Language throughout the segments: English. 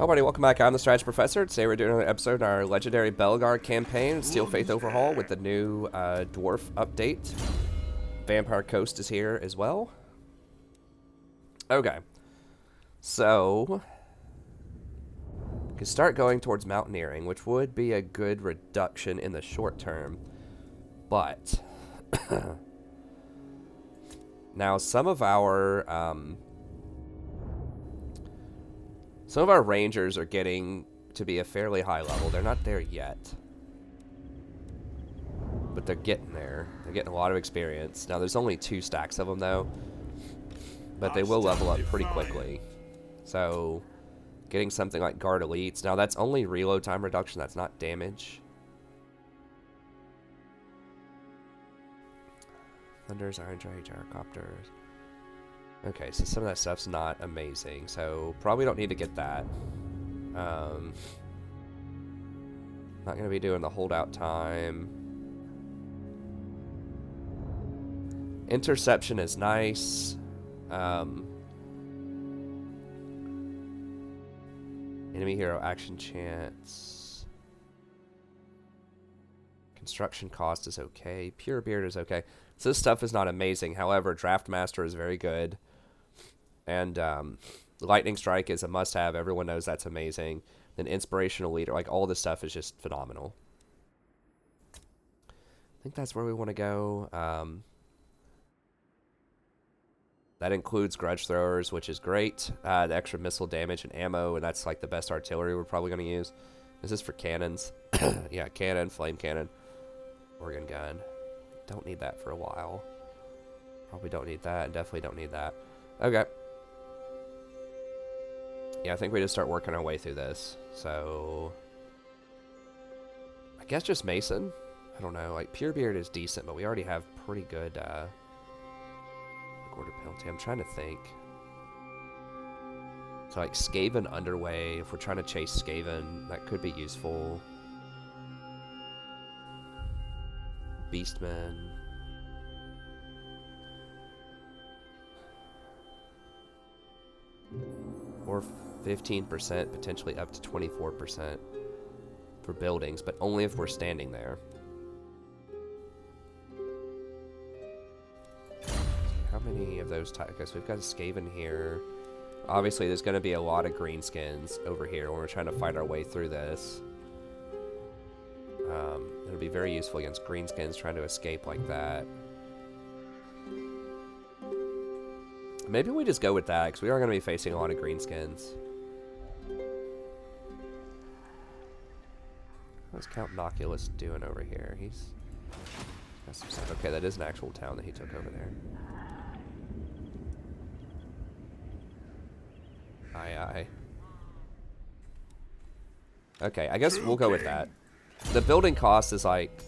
Hello everybody, welcome back. I'm the Strategy Professor. Today we're doing another episode in our legendary Belegar campaign, Steel Faith Overhaul, with the new Dwarf update. Vampire Coast is here as well. Okay. So, we can start going towards mountaineering, which would be a good reduction in the short term. But, now some of our rangers are getting to be a fairly high level. They're not there yet, but they're getting there. They're getting a lot of experience. Now, there's only 2 stacks of them, though, but they will level up pretty quickly. So, getting something like Guard Elites. Now, that's only reload time reduction. That's not damage. Thunders, Iron Drake, Gyrocopters. Okay, so some of that stuff's not amazing, so probably don't need to get that. Not going to be doing the holdout time. Interception is nice. Enemy hero action chance. Construction cost is okay. Pure beard is okay. So this stuff is not amazing. However, Draft Master is very good. And Lightning Strike is a must-have. Everyone knows that's amazing. Then Inspirational Leader, like all this stuff is just phenomenal. I think that's where we want to go. That includes Grudge Throwers, which is great. The extra missile damage and ammo, and that's like the best artillery we're probably going to use. This is for cannons. Yeah, cannon, flame cannon, organ gun. Don't need that for a while. Probably don't need that, and definitely don't need that. Okay. Yeah, I think we just start working our way through this. So, I guess just Mason. I don't know. Like, Pure Beard is decent, but we already have pretty good order penalty. I'm trying to think. So, like, Skaven Underway. If we're trying to chase Skaven, that could be useful. Beastmen. Or 15%, potentially up to 24% for buildings, but only if we're standing there. How many of those types? Okay, so we've got a Skaven here. Obviously, there's going to be a lot of Greenskins over here when we're trying to fight our way through this. It'll be very useful against Greenskins trying to escape like that. Maybe we just go with that, because we are going to be facing a lot of Greenskins. What's Count Noculus doing over here? He's got some stuff. Okay, that is an actual town that he took over there. Aye, aye. Okay, I guess we'll go with that. The building cost is like...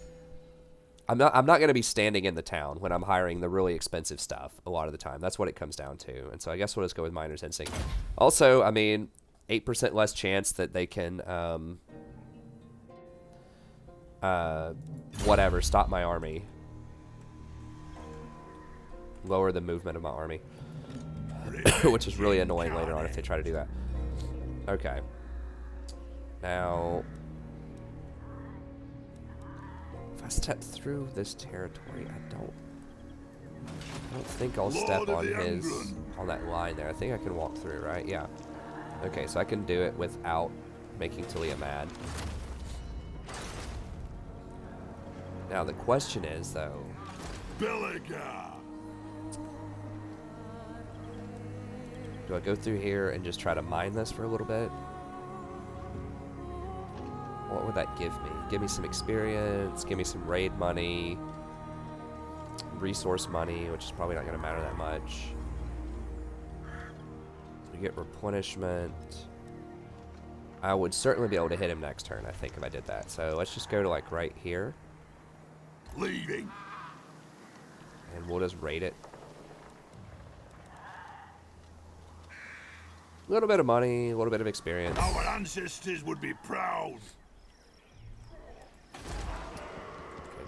I'm not going to be standing in the town when I'm hiring the really expensive stuff a lot of the time. That's what it comes down to. And so I guess we'll just go with Miner's Instinct. Also, I mean, 8% less chance that they can, whatever, stop my army. Lower the movement of my army. Which is really annoying later on if they try to do that. Okay. Now... I step through this territory. I don't think I'll step on that line there. I think I can walk through, right? Yeah. Okay, so I can do it without making Talia mad. Now the question is, though, Belegar. do I go through here and just try to mine this for a little bit? What would that give me? Give me some experience, give me some raid money, resource money, which is probably not going to matter that much. You get replenishment. I would certainly be able to hit him next turn, I think, if I did that. So let's just go to, like, right here. Leading. And we'll just raid it. A little bit of money, a little bit of experience. Our ancestors would be proud.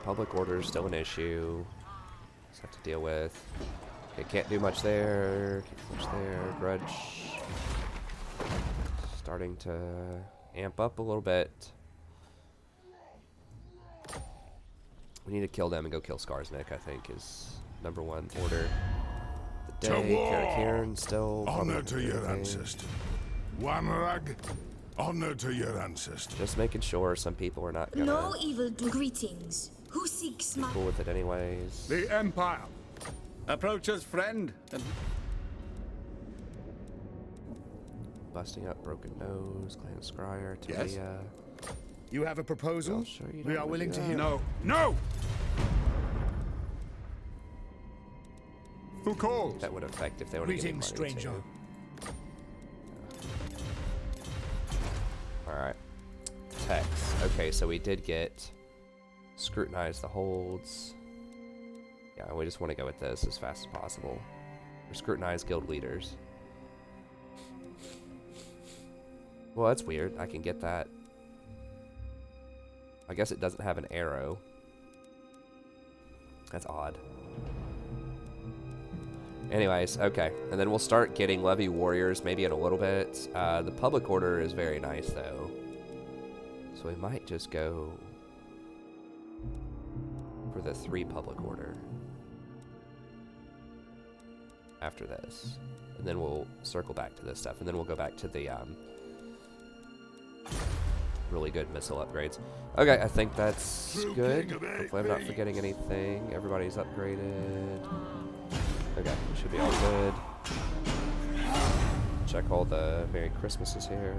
Public order is still an issue. Just have to deal with. Okay, can't do much there. Can't do much there. Grudge. starting to amp up a little bit. We need to kill them and go kill Skarsnik, I think, is #1 order. The day, Karen still. Honor to your ancestors. Wanrag, honor to your ancestors. Just making sure some people are not gonna. No evil do greetings. Who seeks my cool with it anyways. The Empire. Approach us, friend. And Busting up Broken Nose, Clan Scryer, Yes? Talia. You have a proposal? Well, sure you We don't are willing to do hear. no, no! Who calls? That would affect if they were to give me Greetings, money stranger. too. Alright. Text. Okay, so we did get scrutinize the holds. Yeah, we just want to go with this as fast as possible. Or scrutinize guild leaders. Well, that's weird. I can get that. I guess it doesn't have an arrow. That's odd. Anyways, okay. And then we'll start getting levy warriors maybe in a little bit. The public order is very nice, though. So we might just go for the 3 public order after this. And then we'll circle back to this stuff. And then we'll go back to the really good missile upgrades. Okay, I think that's good. Hopefully I'm not forgetting anything. Everybody's upgraded. Okay, we should be all good. Check all the Merry Christmases here.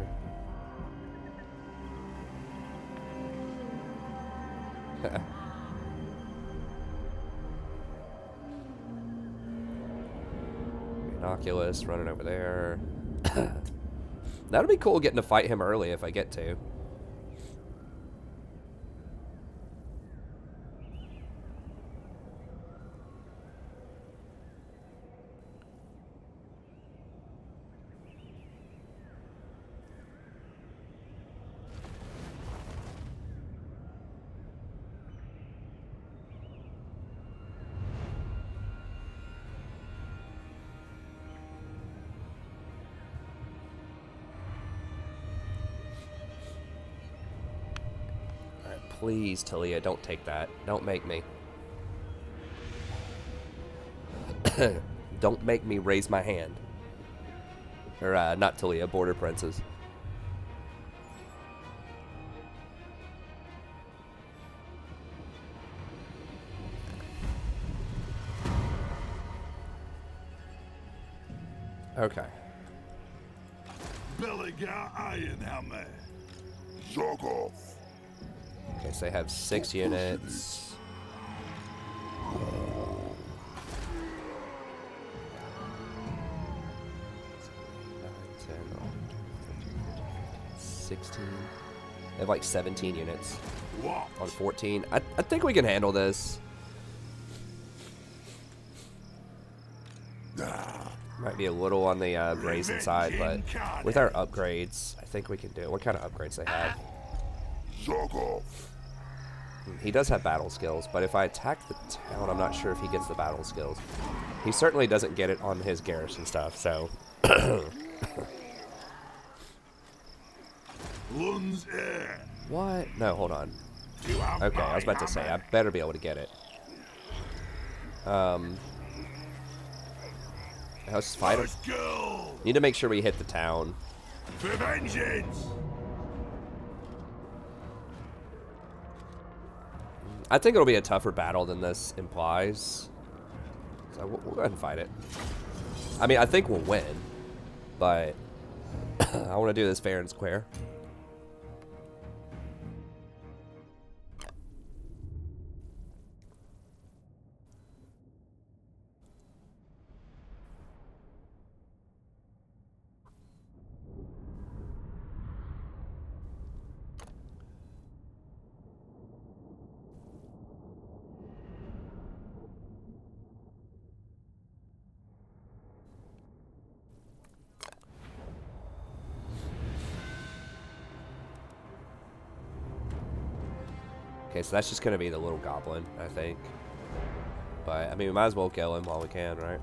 Innocuous running over there. That'll be cool getting to fight him early if I get to. Please, Talia, don't take that. Don't make me. Don't make me raise my hand. Or, not Talia, Border Princess. Okay. Belegar Ironhammer. Zogov. Okay, so they have 6 units. They have like 17 units What? on 14. I think we can handle this. Might be a little on the brazen side, but with our upgrades, I think we can do it. What kind of upgrades they have? Zogov. He does have battle skills, but if I attack the town, I'm not sure if he gets the battle skills. He certainly doesn't get it on his garrison stuff, so... Lun's air. What? No, hold on. You have Okay, I my was about to say, I hammer. better be able to get it. Let's fight him. Let's go. Need to make sure we hit the town. For vengeance. I think it'll be a tougher battle than this implies. So we'll go ahead and fight it. I mean, I think we'll win, but I want to do this fair and square. Okay, so that's just going to be the little goblin, I think. But, I mean, we might as well kill him while we can, right?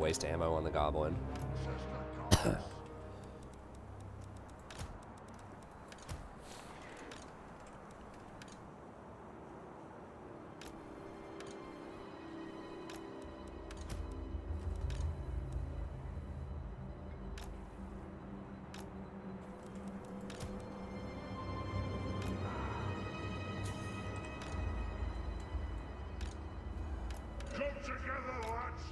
waste ammo on the goblin. Come together, lads!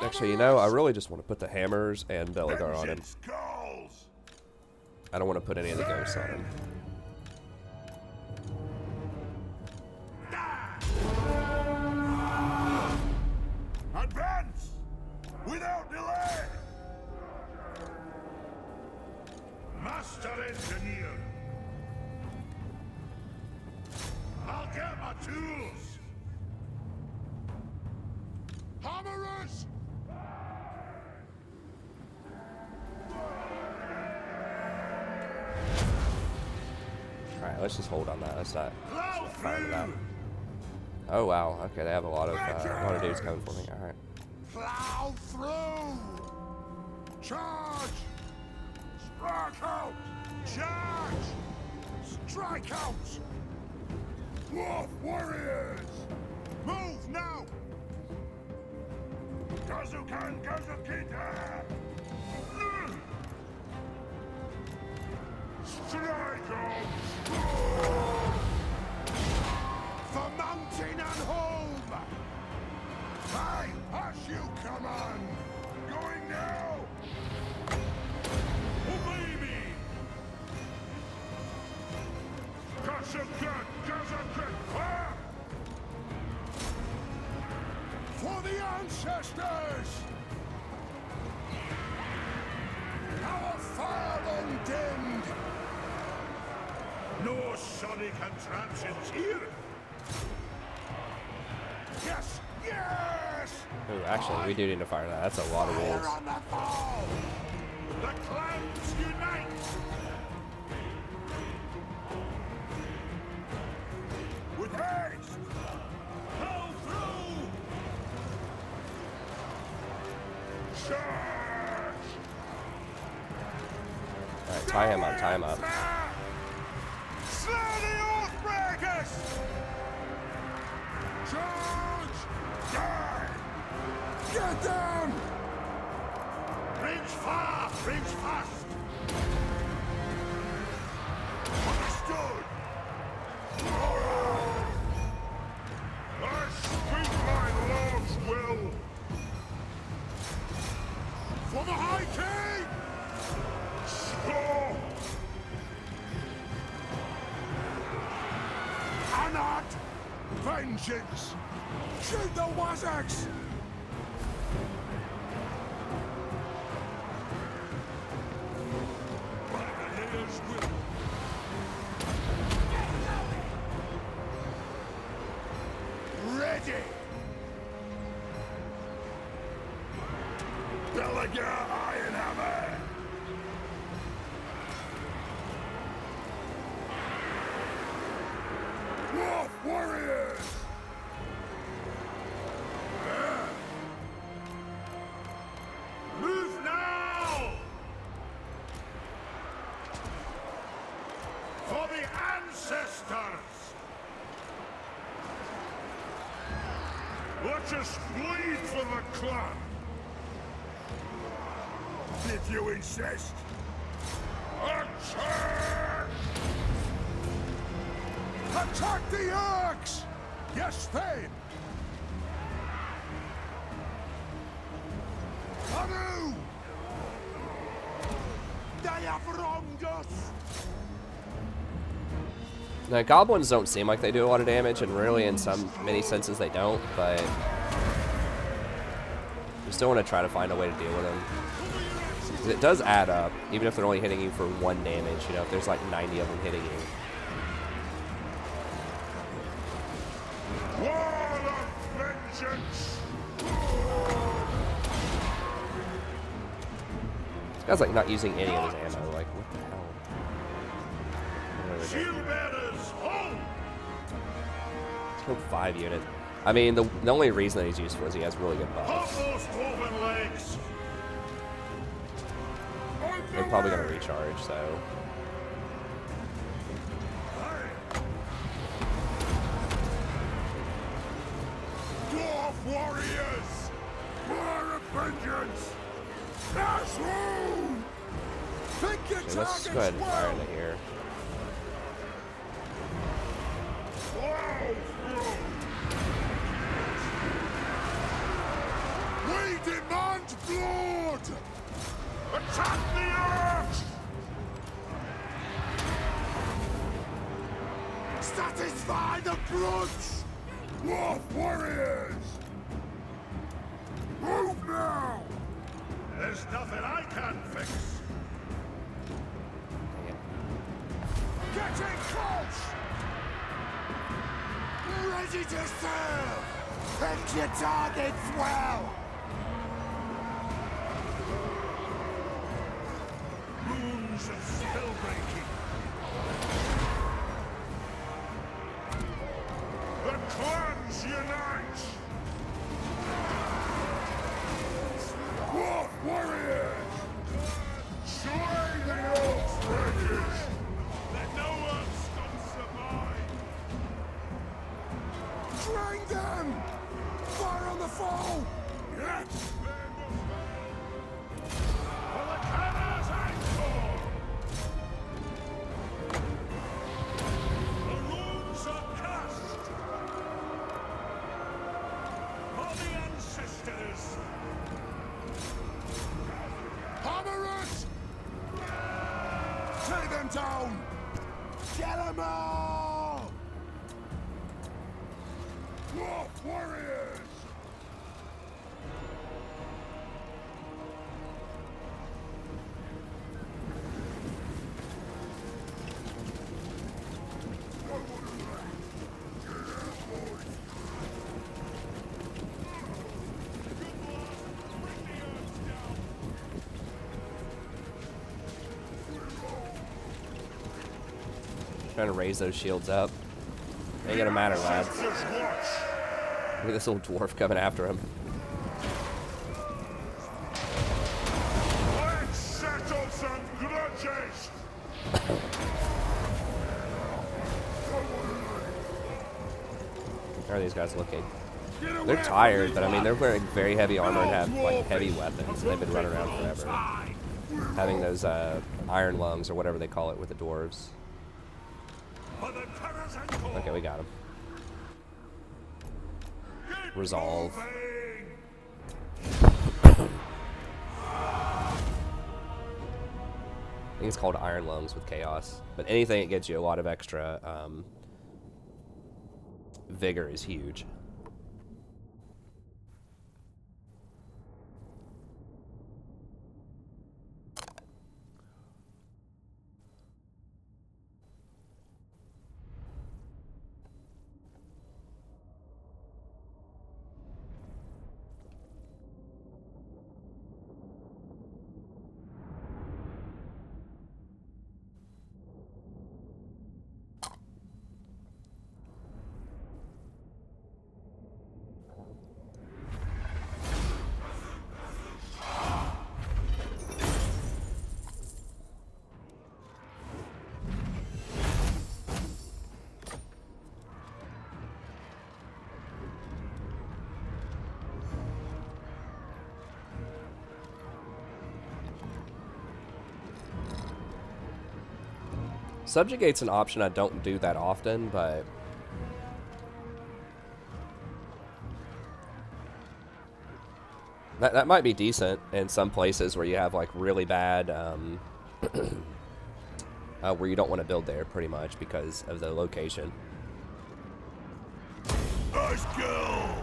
Actually, you know, I really just want to put the hammers and Belegar on him. Vengeance calls! I don't want to put any of the ghosts on him. Advance! Without delay! Master Engineer! I'll get my tools! Hammerers! Alright, let's just hold on that. Let's not Plow fire that. through! Oh wow, okay, they have a lot of dudes coming for me. Alright. Plow through! Charge! Strike out! Charge! Strike out! Dwarf warriors! Move now! Kazukan Kazukita! Strike out! For mountain and home! Aye, as you command! Going now! Obey me! Kazukan Kazukita! For the ancestors! Our fire undimmed! No sonic contraptions here! Yes! Yes! Ooh, actually, we do need to fire that. That's a lot of wolves. Fire on the fall! The clans unite! With haste! Go through! Charge! Alright, tie him up, tie him up. Slay the Oathbreakers! Charge! Die! Get down! Reach far, reach fast! Understood! Alright! I speak my lord's will! For the High King! Stop! Cannot! Vengeance! Shoot the Wazags! Buccaneers will! Ready! Belegar Ironhammer! Dwarf warriors! Move now! For the ancestors! Let us bleed for the clan! If you insist! Attack! Attack the Orcs! Yes, Thane! Haru! They have wronged us! Now, goblins don't seem like they do a lot of damage, and really, in many senses, they don't, but you still want to try to find a way to deal with them. 'Cause it does add up, even if they're only hitting you for 1 damage, you know, if there's like 90 of them hitting you. Wall of vengeance! This guy's like not using any of his ammo, like, what the hell? Shield bearers, hold! Killed 5 units. I mean, the only reason that he's useful is he has really good buffs. Hold those dwarven legs! They're probably going to recharge, so... Dwarf warriors! War of vengeance! Dash home! Pick your Okay, let's go ahead and fire into here. We demand blood! Attack the earth! Satisfy the brutes! Dwarf warriors! Move now! There's nothing I can't fix. Getting close! Ready to serve! Pick your targets well! Runes of spellbreaking. The clans unite! Dwarf warriors! Slay the old breakers! Let no one survive! Drain them! Fire on the foe! Yes! For the cannon's anchor! The runes are cast! For the ancestors! Hammer it! Take them down! Get them all! Dwarf warriors! Trying to raise those shields up. Ain't gonna matter, lads. Look at this little dwarf coming after him. Let's settle some grudges! How are these guys looking? They're tired, but I mean, they're wearing very heavy armor and have like heavy weapons. They've been running around forever. Having those iron lungs or whatever they call it with the dwarves. Okay, we got him. Resolve. I think it's called Iron Lungs with Chaos. But anything that gives you a lot of extra vigor is huge. Subjugate's an option I don't do that often, but that might be decent in some places where you have like really bad, where you don't want to build there pretty much because of the location. Let's go!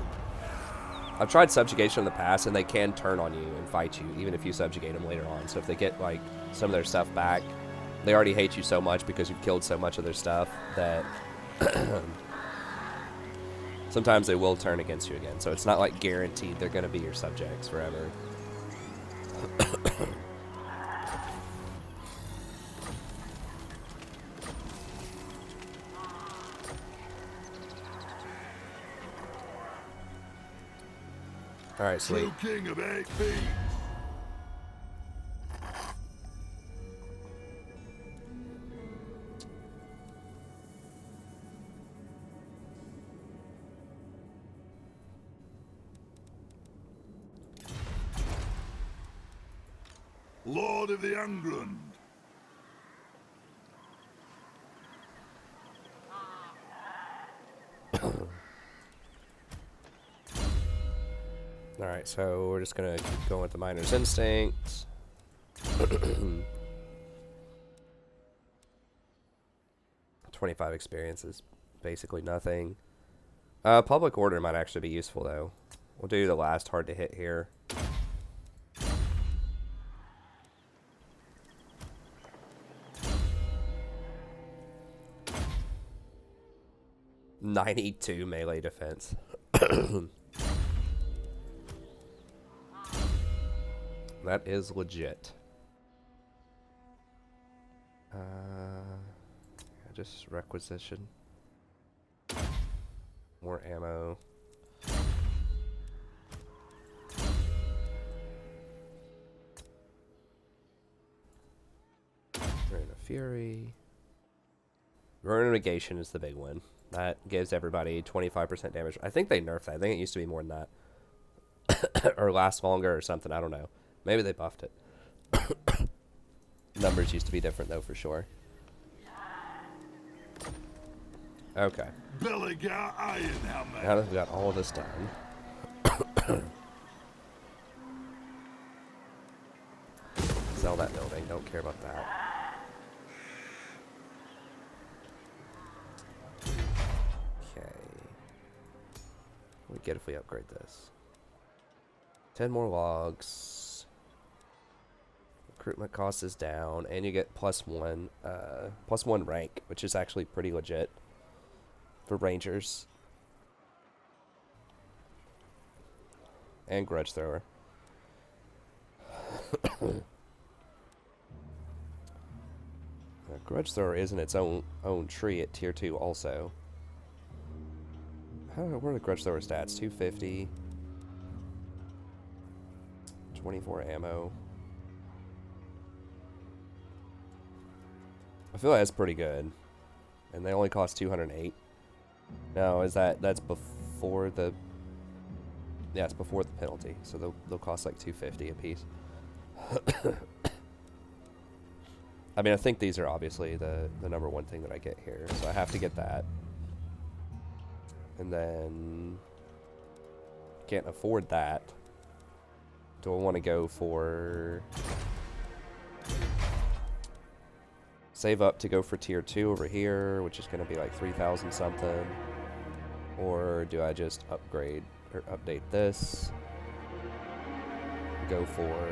I've tried subjugation in the past, and they can turn on you and fight you, even if you subjugate them later on. So if they get like some of their stuff back, they already hate you so much because you've killed so much of their stuff that sometimes they will turn against you again. So it's not like guaranteed they're going to be your subjects forever. Alright, sweet. True king of 8 feet. Lord of the England. Alright, so we're just gonna keep going with the miner's instincts. 25 experience is basically nothing. Public order might actually be useful though. We'll do the last hard to hit here. .92 melee defense. That is legit. Just requisition. More ammo. Rain of Fury. Burn Negation is the big one. That gives everybody 25% damage. I think they nerfed that. I think it used to be more than that. Or last longer or something. I don't know. Maybe they buffed it. Numbers used to be different though, for sure. Okay. Belegar Iron Helmet. Now that we've got all of this done. Sell that building. Don't care about that. Okay. What do we get if we upgrade this? 10 more logs. Recruitment cost is down, and you get +1 rank, which is actually pretty legit for rangers. And grudge thrower. Grudge thrower is in its own tree at tier 2 also. What are the grudge thrower stats? 250. 24 ammo. I feel like that's pretty good. And they only cost 208. No, that's before the... Yeah, it's before the penalty. So they'll cost like 250 a piece. I mean, I think these are obviously the number one thing that I get here. So I have to get that. And then... Can't afford that. Do I want to go for... Save up to go for tier 2 over here, which is going to be like 3,000 something. Or do I just upgrade or update this? Go for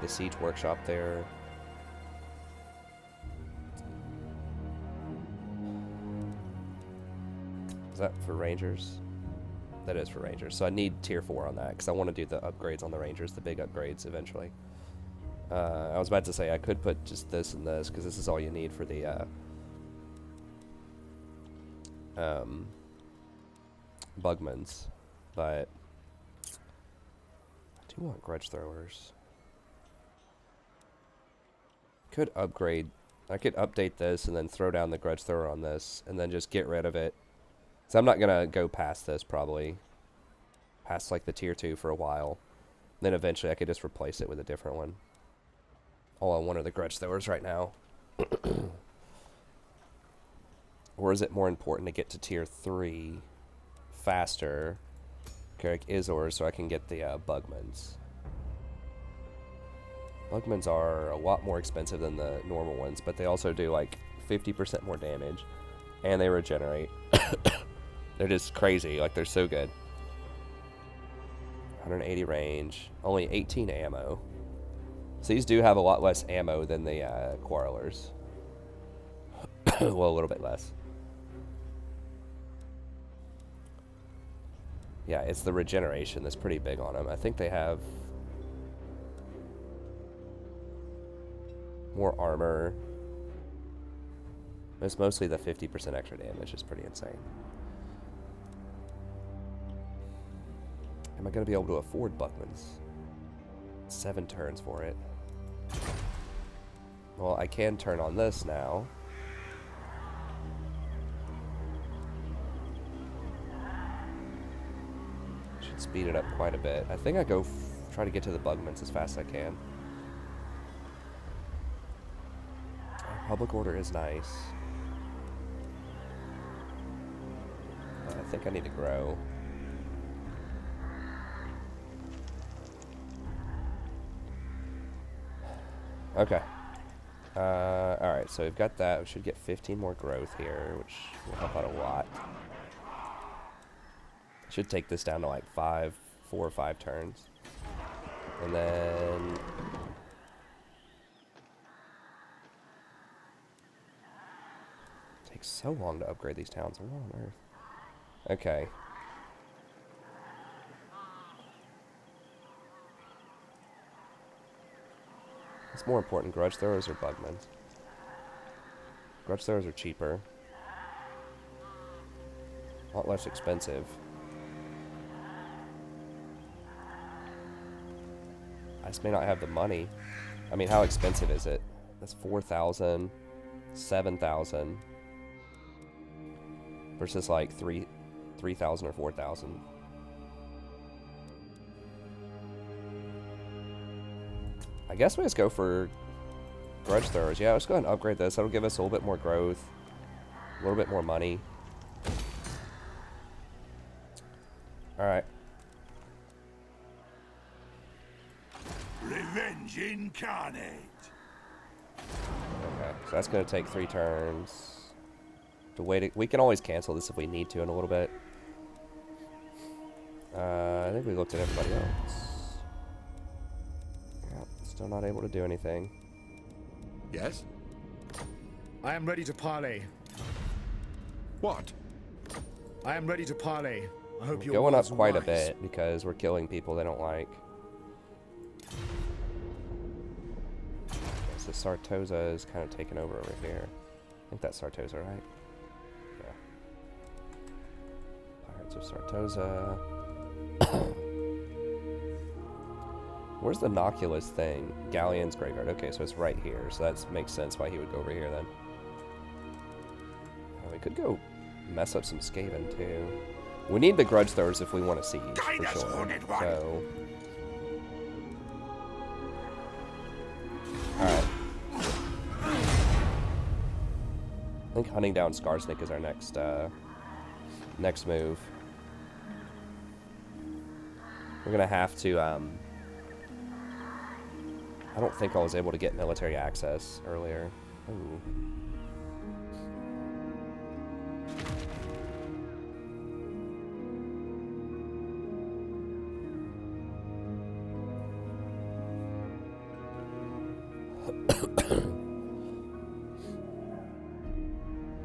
the siege workshop there. Is that for rangers? That is for rangers. So I need tier 4 on that because I want to do the upgrades on the rangers, the big upgrades eventually. I was about to say I could put just this and this because this is all you need for the Bugmans, but I do want grudge throwers. Could upgrade. I could update this and then throw down the grudge thrower on this and then just get rid of it. So I'm not gonna go past this probably. Past like the tier 2 for a while. Then eventually I could just replace it with a different one. All I want are the grudge throwers right now. Or is it more important to get to tier 3 faster? Carrick Izor so I can get the Bugmans. Bugmans are a lot more expensive than the normal ones, but they also do like 50% more damage. And they regenerate. They're just crazy, like they're so good. 180 range, only 18 ammo. So these do have a lot less ammo than the Quarrelers. Well, a little bit less. Yeah, it's the regeneration that's pretty big on them. I think they have more armor. It's mostly the 50% extra damage is pretty insane. Am I going to be able to afford Buckman's? 7 turns for it. Well, I can turn on this now. Should speed it up quite a bit. I think I go try to get to the Bugmans as fast as I can. Public order is nice. But I think I need to grow. Okay. Alright, so we've got that. We should get 15 more growth here, which will help out a lot. Should take this down to like 4 or 5 turns. And then... takes so long to upgrade these towns. What on earth? Okay. What's more important, grudge throwers or bugmen? Grudge throwers are cheaper. A lot less expensive. I just may not have the money. I mean, how expensive is it? That's 4,000, 7,000 versus like 3,000 or 4,000. I guess we just go for grudge throwers. Yeah, let's go ahead and upgrade this. That'll give us a little bit more growth, a little bit more money. All right. Revenge incarnate. Okay, so that's gonna take 3 turns. To wait, we can always cancel this if we need to in a little bit. I think we looked at everybody else. Yeah, still not able to do anything. Yes? I am ready to parley. What? I am ready to parley. I hope We're you're going up wise. quite a bit because we're killing people they don't like. So Sartosa is kind of taking over here. I think that's Sartosa, right? Yeah. Pirates of Sartosa. Where's the Noculus thing? Galleon's graveyard. Okay, so it's right here. So that makes sense why he would go over here then. We could go mess up some Skaven too. We need the grudge throwers if we want to siege, for sure. So, alright. I think hunting down Skarsnik is our next move. We're gonna have to, I don't think I was able to get military access earlier. Ooh.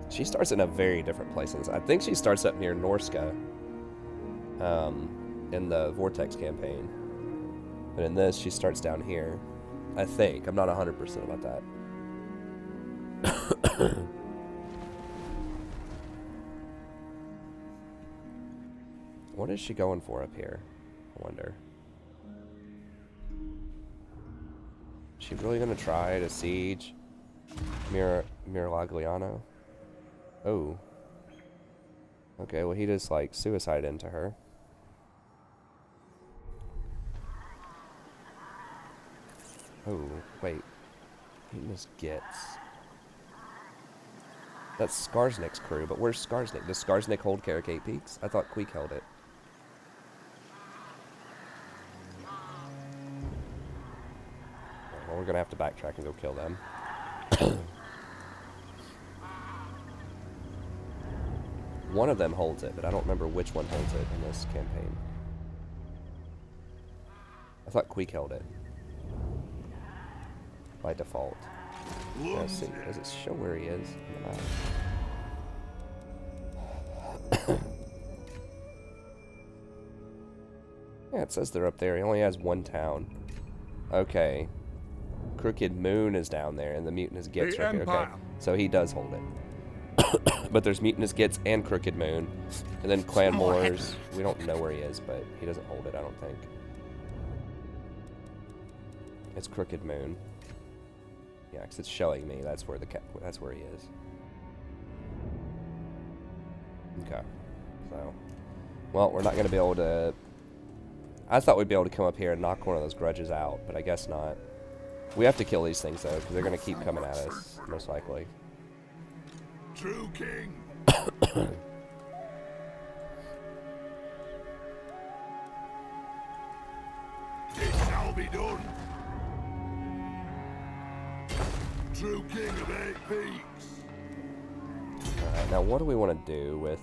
She starts in a very different place. I think she starts up near Norska in the Vortex campaign. But in this, she starts down here. I think. I'm not 100% about that. What is she going for up here? I wonder. Is she really going to try to siege Miragliano? Oh. Okay, well he just like suicide into her. Oh, wait. He just gets. That's Skarsnik's crew, but where's Skarsnik? Does Skarsnik hold Carricate Peaks? I thought Queek held it. Well, we're gonna have to backtrack and go kill them. One of them holds it, but I don't remember which one holds it in this campaign. I thought Queek held it. By default. Let's see. Does it show where he is on the map? Yeah, it says they're up there. He only has 1 town. Okay. Crooked Moon is down there, and the Mutant is Gets right here. Okay. So he does hold it. But there's Mutinous Gets and Crooked Moon. And then Clan Moors. We don't know where he is, but he doesn't hold it, I don't think. It's Crooked Moon. Yeah, because it's showing me that's where that's where he is. Okay. So, well, we're not going to be able to... I thought we'd be able to come up here and knock one of those grudges out, but I guess not. We have to kill these things, though, because they're going to keep coming at us, most likely. True king. It shall be done. True king of 8 peaks. Alright, now what do we want to do with...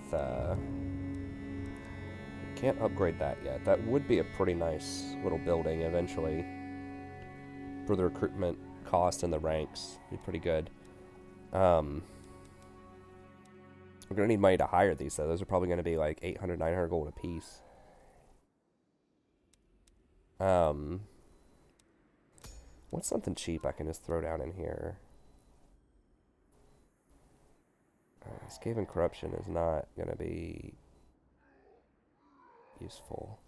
Can't upgrade that yet. That would be a pretty nice little building eventually. For the recruitment cost and the ranks. Be pretty good. We're going to need money to hire these, though. Those are probably going to be like 800, 900 gold a piece. What's something cheap I can just throw down in here? Skaven Corruption is not going to be useful.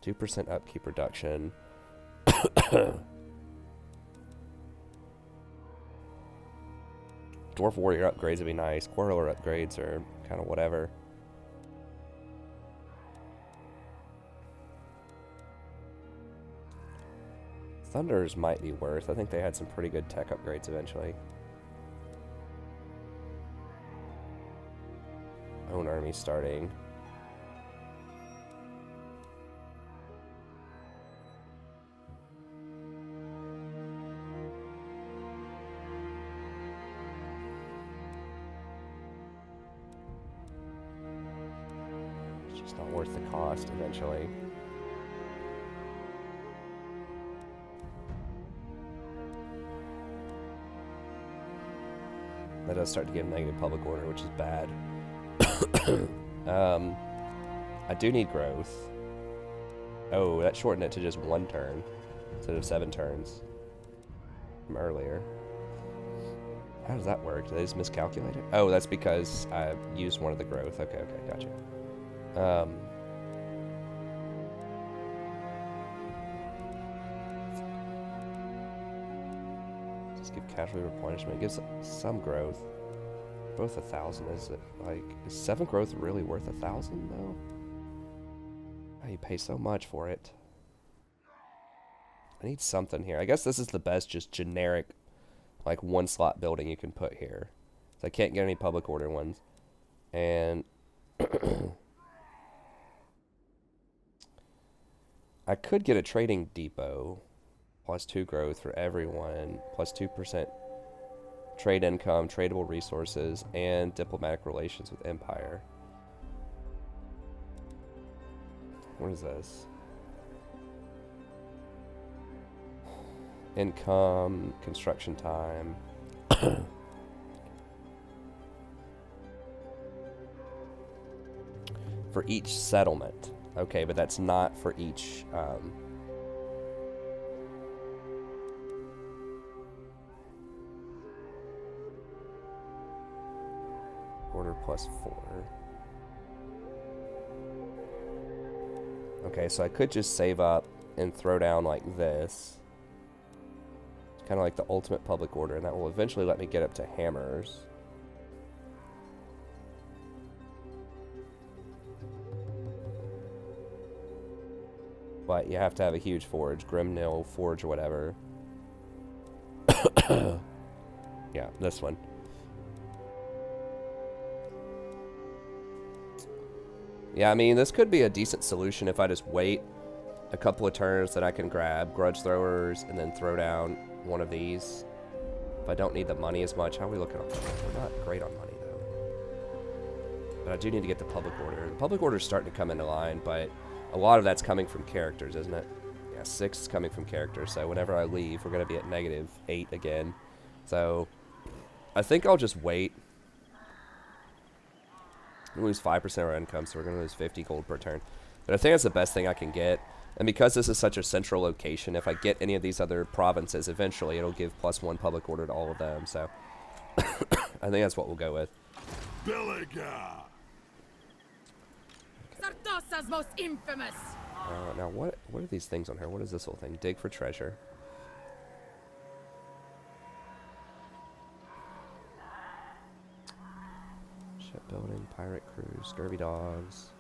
2% upkeep reduction. Dwarf Warrior upgrades would be nice. Quarreler upgrades are kind of whatever. Thunders might be worth. I think they had some pretty good tech upgrades eventually. Own army starting. It's just not worth the cost eventually. That does start to give negative public order, which is bad. I do need growth. Oh, that shortened it to just 1 turn instead of 7 turns from earlier. How does that work? Did they just miscalculate it? Oh, that's because I used one of the growth. Okay, gotcha. Just give casualty replenishment. It gives some growth. Both 1,000. Is it like, is 7 growth really worth 1,000 though? Oh, you pay so much for it. I need something here. I guess this is the best just generic like 1 slot building you can put here. So I can't get any public order ones. And I could get a trading depot plus 2 growth for everyone, plus 2% trade income, tradable resources, and diplomatic relations with Empire. What is this? Income, construction time. For each settlement. Okay, but that's not for each... order plus 4. Okay, so I could just save up and throw down like this. It's kind of like the ultimate public order, and that will eventually let me get up to hammers. But you have to have a huge forge, Grimnil Forge or whatever. Yeah, this one. Yeah, I mean, this could be a decent solution if I just wait a couple of turns that I can grab Grudge Throwers and then throw down one of these. If I don't need the money as much. How are we looking on money? We're not great on money, though. But I do need to get the public order. The public order is starting to come into line, but a lot of that's coming from characters, isn't it? Yeah, 6 is coming from characters, so whenever I leave, we're going to be at -8 again. So I think I'll just wait. We lose 5% of our income, so we're going to lose 50 gold per turn. But I think that's the best thing I can get. And because this is such a central location, if I get any of these other provinces, eventually it'll give +1 public order to all of them. So I think that's what we'll go with. Belegar. Sardosa's most infamous. Now what are these things on here? What is this whole thing? Dig for treasure. Shipbuilding, pirate crew, scurvy dogs,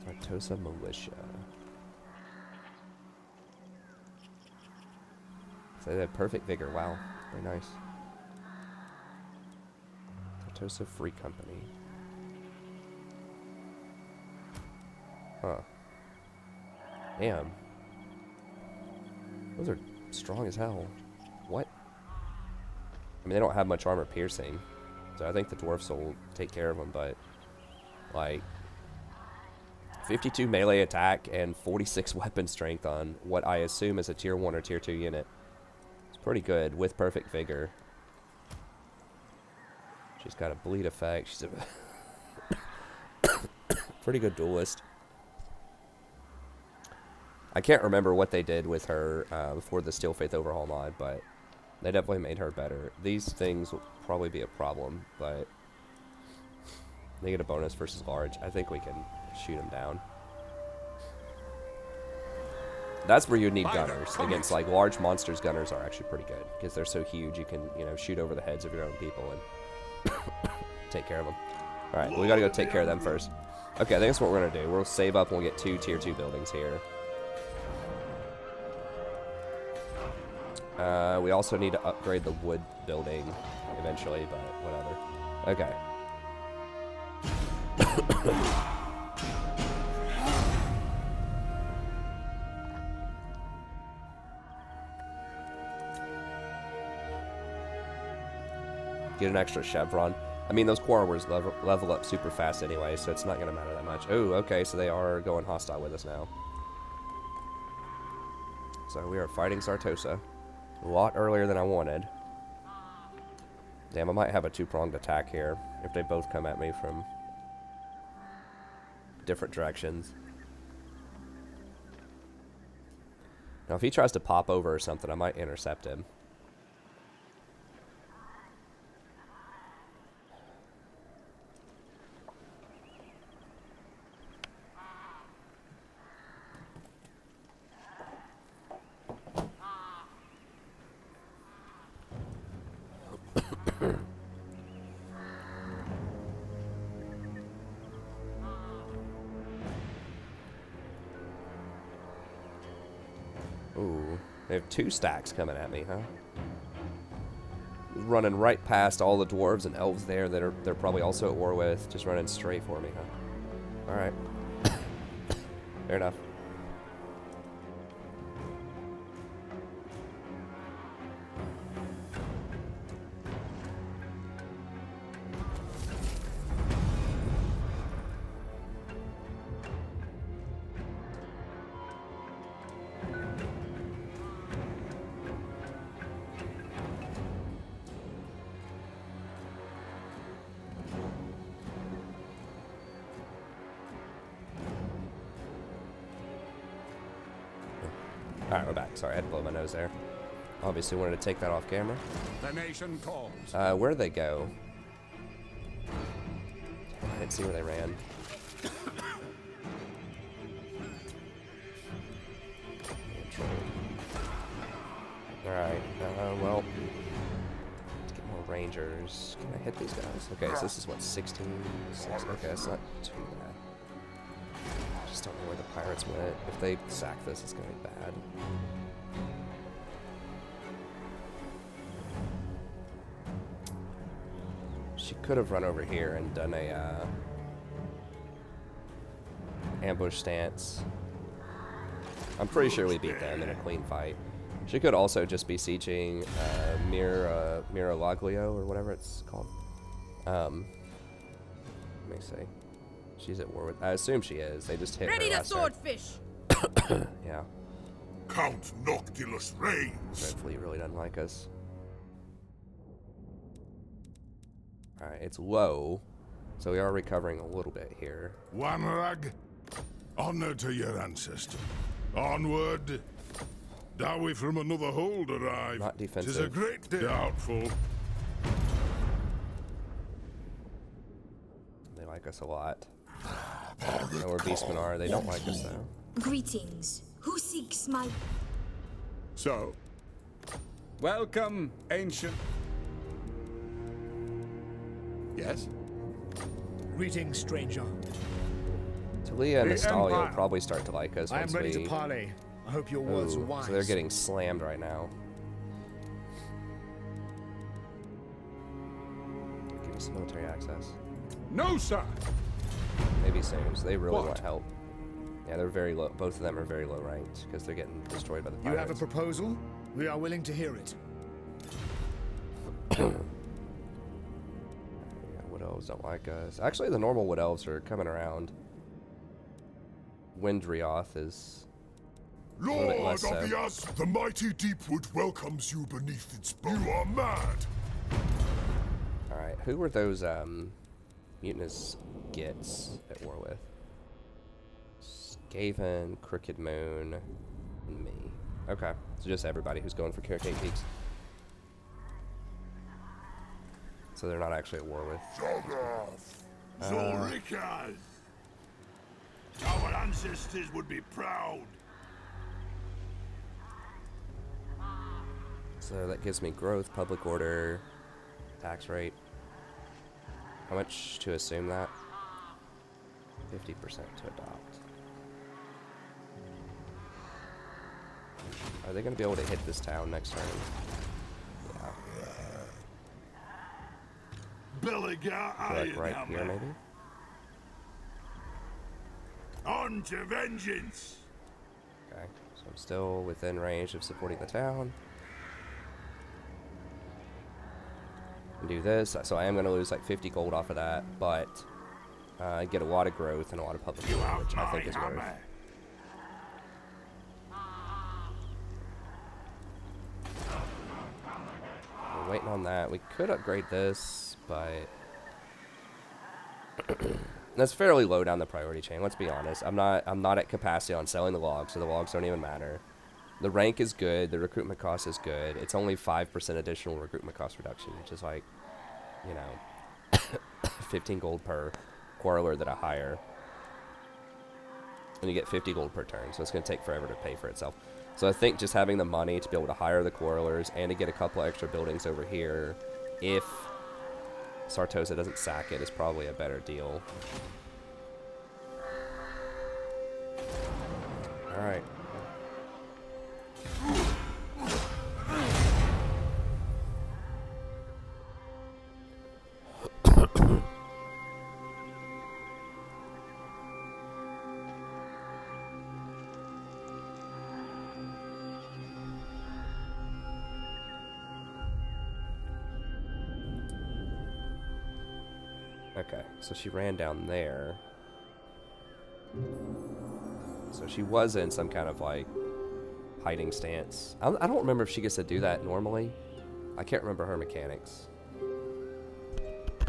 Sartosa militia. So they have perfect vigor. Wow, very nice. Sartosa Free Company. Huh. Damn. Those are strong as hell. What? I mean, they don't have much armor piercing, so I think the dwarfs will take care of them, but, like, 52 melee attack and 46 weapon strength on what I assume is a tier 1 or tier 2 unit. It's pretty good, with perfect vigor. She's got a bleed effect. She's a pretty good duelist. I can't remember what they did with her before the Steel Faith Overhaul mod, but they definitely made her better. These things will probably be a problem, but they get a bonus versus large. I think we can shoot them down. That's where you need gunners. Against like large monsters, gunners are actually pretty good because they're so huge. You can, you know, shoot over the heads of your own people and take care of them. All right, well, we got to go take care of them first. Okay, I think that's what we're gonna do. We'll save up and we'll get 2 tier 2 buildings here. We also need to upgrade the wood building eventually, but whatever. Okay. Get an extra chevron. I mean, those quarrels level up super fast anyway, so it's not going to matter that much. Oh, okay, so they are going hostile with us now. So we are fighting Sartosa. A lot earlier than I wanted. Damn, I might have a 2-pronged attack here if they both come at me from different directions. Now, if he tries to pop over or something, I might intercept him. Ooh, they have 2 stacks coming at me, huh? Running right past all the dwarves and elves there that they're probably also at war with, just running straight for me, huh? All right, fair enough. Alright, we're back. Sorry, I had to blow my nose there. Obviously wanted to take that off camera. The nation calls. Where did they go? I didn't see where they ran. Alright, well, let's get more rangers. Can I hit these guys? Okay, so this is what, 16? 6? Okay, that's not too bad. I just don't know where the pirates went. If they sack this, it's gonna be bad. She could have run over here and done a ambush stance. I'm pretty sure we beat them in a clean fight. She could also just be sieging Miralaglio or whatever it's called. Let me see. She's at war with. I assume she is. They just hit Ready her to last swordfish. turn. Yeah. Count Noctilus reigns. Red Fleet really doesn't like us. Alright, it's low, so we are recovering a little bit here. Wanrag, honor to your ancestor. Onward. Now we from another hold arrive. Not defensive. 'Tis a great day. Doubtful. They like us a lot. Know where beastmen are. They don't like us though. Greetings. Who seeks my... So, welcome, ancient. Yes? Greetings, stranger. Talia and The Nastalia will Empire. probably start to like us I am once ready we... to parley. I hope your words are Ooh, wise. so they're getting slammed right now. Give me some military access. No, sir. Maybe soon. So they really What? want help. Yeah, they're very low. Both of them are very low ranked because they're getting destroyed by the You have a pirates. proposal? We are willing to hear it. Yeah, wood elves don't like us. Actually, the normal wood elves are coming around. Windrioth is a little bit Lord less of so. the As, the mighty Deepwood welcomes you beneath its bow. You are mad. All right, who were those mutinous gits at war with? Skaven, Crooked Moon, and me. Okay, so just everybody who's going for Carricate Peaks. So they're not actually at war with. Zorikas. Our ancestors would be proud. So that gives me growth, public order, tax rate. How much to assume that? 50% to adopt. Are they going to be able to hit this town next turn? Yeah. Belegar Like right here, maybe? On to vengeance. Okay, so I'm still within range of supporting the town. And do this, so I am going to lose like 50 gold off of that, but I get a lot of growth and a lot of public order, which I think is worth. We're waiting on that. We could upgrade this, but that's fairly low down the priority chain. Let's be honest. I'm not at capacity on selling the logs, so the logs don't even matter. The rank is good. The recruitment cost is good. It's only 5% additional recruitment cost reduction, which is like, you know, 15 gold per quarreler that I hire. And you get 50 gold per turn, so it's going to take forever to pay for itself. So I think just having the money to be able to hire the quarrelers and to get a couple extra buildings over here, if Sartosa doesn't sack it, is probably a better deal. Alright. Okay, so she ran down there. So she was in some kind of like hiding stance. I don't remember if she gets to do that normally. I can't remember her mechanics.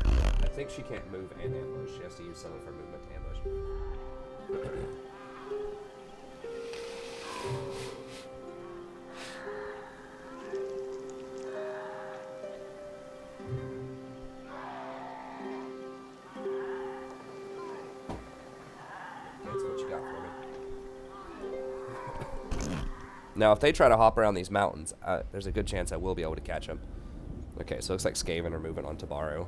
I think she can't move and ambush. She has to use some of her movement to ambush. That's what you got for me. Now, if they try to hop around these mountains, there's a good chance I will be able to catch them. Okay, so it looks like Skaven are moving on Tabaro.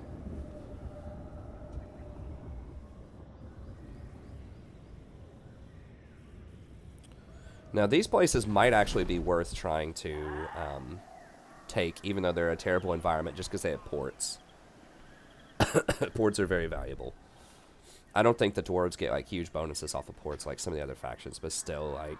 Now, these places might actually be worth trying to take, even though they're a terrible environment, just because they have ports. Ports are very valuable. I don't think the dwarves get like huge bonuses off of ports like some of the other factions, but still, like,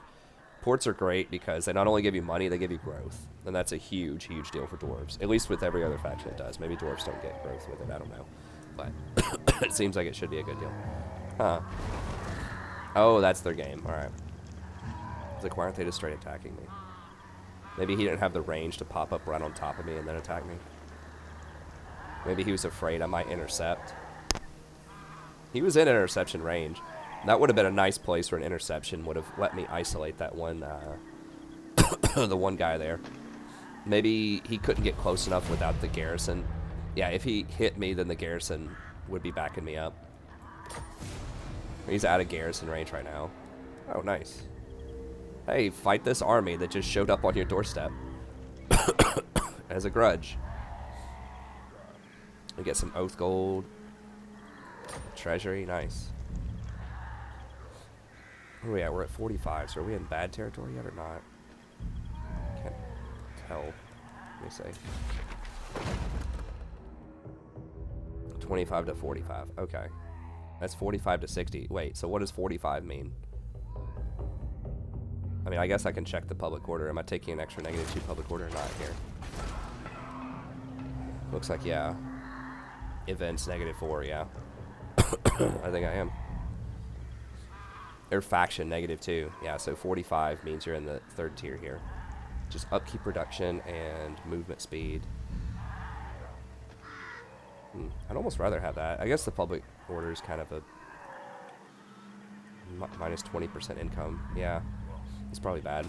ports are great because they not only give you money, they give you growth. And that's a huge, huge deal for dwarves. At least with every other faction it does. Maybe dwarves don't get growth with it, I don't know. But it seems like it should be a good deal. Huh. Oh, that's their game. Alright. It's like, why aren't they just straight attacking me? Maybe he didn't have the range to pop up right on top of me and then attack me. Maybe he was afraid I might intercept. He was in interception range. That would have been a nice place for an interception. Would have let me isolate that one, the one guy there. Maybe he couldn't get close enough without the garrison. Yeah, if he hit me, then the garrison would be backing me up. He's out of garrison range right now. Oh, nice. Hey, fight this army that just showed up on your doorstep. As a grudge. We get some oath gold. Treasury, nice. Where are we at? We're at 45, so are we in bad territory yet or not? Can't tell. Let me see. 25 to 45, okay. That's 45 to 60. Wait, so what does 45 mean? I mean, I guess I can check the public order. Am I taking an extra -2 public order or not here? Looks like, yeah. Events -4, yeah. I think I am. Or faction -2. Yeah, so 45 means you're in the 3rd tier here. Just upkeep reduction and movement speed. I'd almost rather have that. I guess the public order is kind of a minus 20% income. Yeah, it's probably bad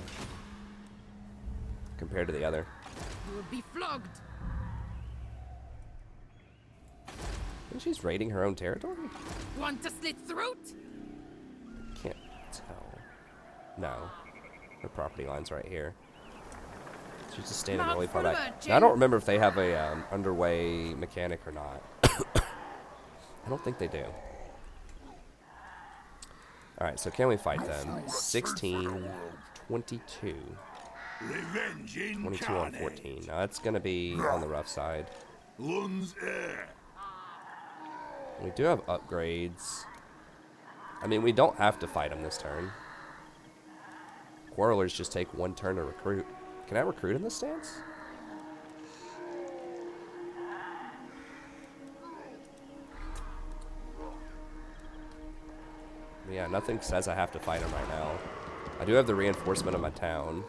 compared to the other. You will be flogged. And she's raiding her own territory? Want to slit throat? Can't tell. No. Her property line's right here. She's just standing Mount really far for back. virgin. Now, I don't remember if they have a underway mechanic or not. I don't think they do. Alright, so can we fight them? 16, 22. Revenge in 22 on 14. Now that's going to be on the rough side. Lun's air. We do have upgrades. I mean, we don't have to fight them this turn. Quarrelers just take 1 turn to recruit. Can I recruit in this stance? Yeah, nothing says I have to fight him right now. I do have the reinforcement of my town.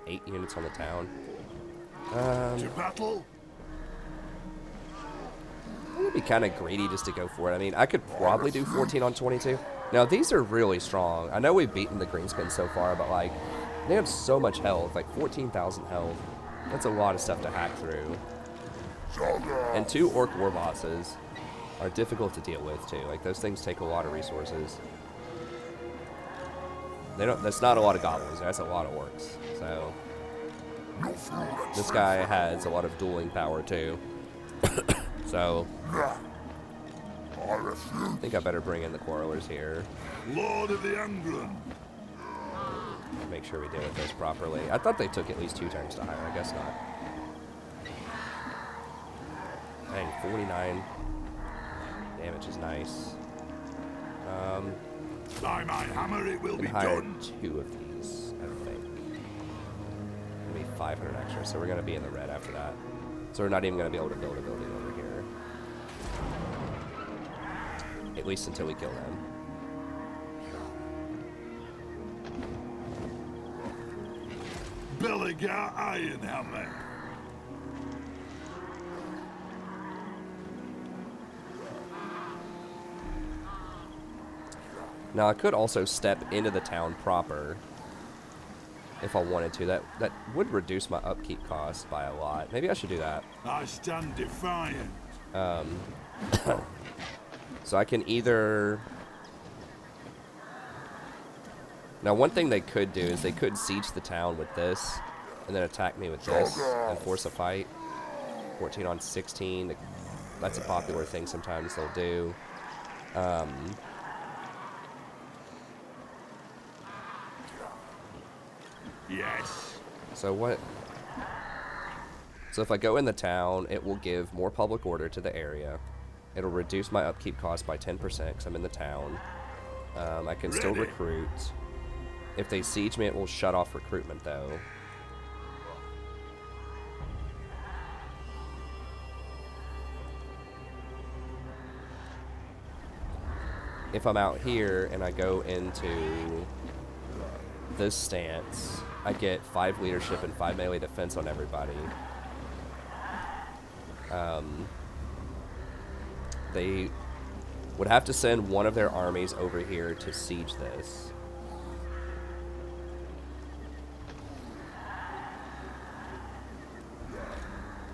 Eight units on the town. To battle. It would be kind of greedy just to go for it. I mean, I could probably do 14 on 22. Now, these are really strong. I know we've beaten the Greenskins so far, but, like, they have so much health. Like, 14,000 health. That's a lot of stuff to hack through. And 2 orc war bosses are difficult to deal with, too. Like, those things take a lot of resources. They don't. That's not a lot of goblins. That's a lot of orcs. So, this guy has a lot of dueling power, too. So, I think I better bring in the quarrelers here. Lord of the Angren. Make sure we deal with this properly. I thought they took at least 2 turns to hire. I guess not. Dang, 49 damage is nice. By my hammer it will We be hired done. 2 of these, I think. Maybe 500 extra, so we're going to be in the red after that. So we're not even going to be able to build a building over here. At least until we kill them. Belegar Ironhammer. Now I could also step into the town proper if I wanted to. That would reduce my upkeep costs by a lot. Maybe I should do that. I stand defiant. So I can either... Now one thing they could do is they could siege the town with this and then attack me with this and force a fight. 14 on 16. That's a popular thing sometimes they'll do. Yes. So what... So if I go in the town, it will give more public order to the area. It'll reduce my upkeep cost by 10% because I'm in the town. I can still recruit. If they siege me, it will shut off recruitment, though. If I'm out here and I go into this stance, I get 5 leadership and 5 melee defense on everybody. They would have to send one of their armies over here to siege this.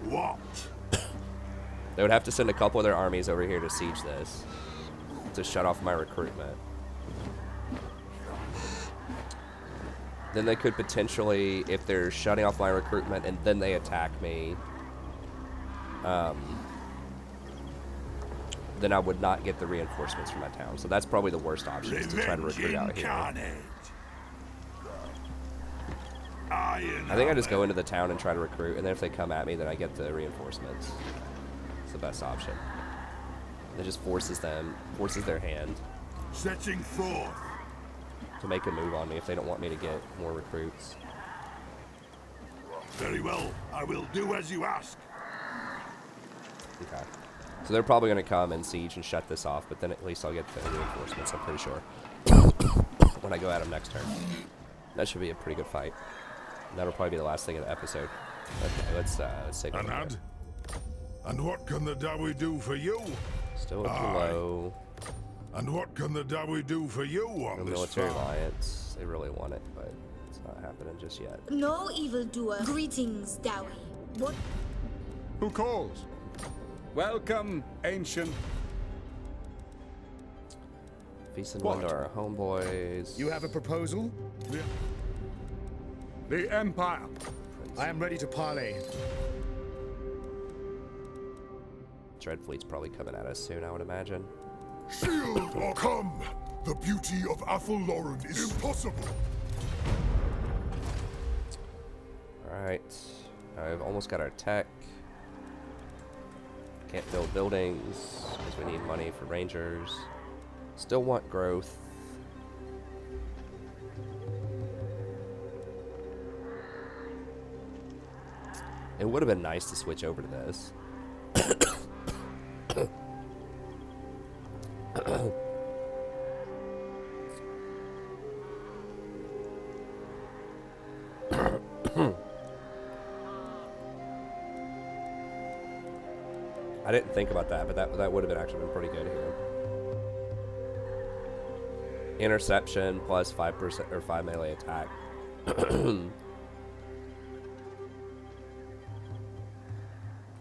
What? They would have to send a couple of their armies over here to siege this, to shut off my recruitment. Then they could potentially, if they're shutting off my recruitment and then they attack me, then I would not get the reinforcements from my town. So that's probably the worst option, is to try to recruit out here. I think I just go into the town and try to recruit, and then if they come at me, then I get the reinforcements. It's the best option. It just forces their hand Setting forth. to make a move on me if they don't want me to get more recruits. Very well. I will do as you ask. Okay. So they're probably going to come and siege and shut this off, but then at least I'll get the reinforcements, I'm pretty sure, when I go at them next turn. That should be a pretty good fight. That'll probably be the last thing of the episode. Okay, let's take a look. Anad? And what can the Dawi do for you? Still looking low. And what can the Dawi do for you on No this military farm? alliance. They really want it, but it's not happening just yet. No evildoer. Greetings, Dowie. What? Who calls? Welcome, ancient. Feast and What? Wind are our homeboys. You have a proposal? The Empire. I am ready to parley. Dreadfleet's probably coming at us soon, I would imagine. Shield or come! The beauty of Athelloren is impossible! Alright. I've almost got our tech. Can't build buildings because we need money for rangers. Still want growth. It would have been nice to switch over to this. I didn't think about that, but that would have actually been pretty good here. Interception plus 5% or 5 melee attack.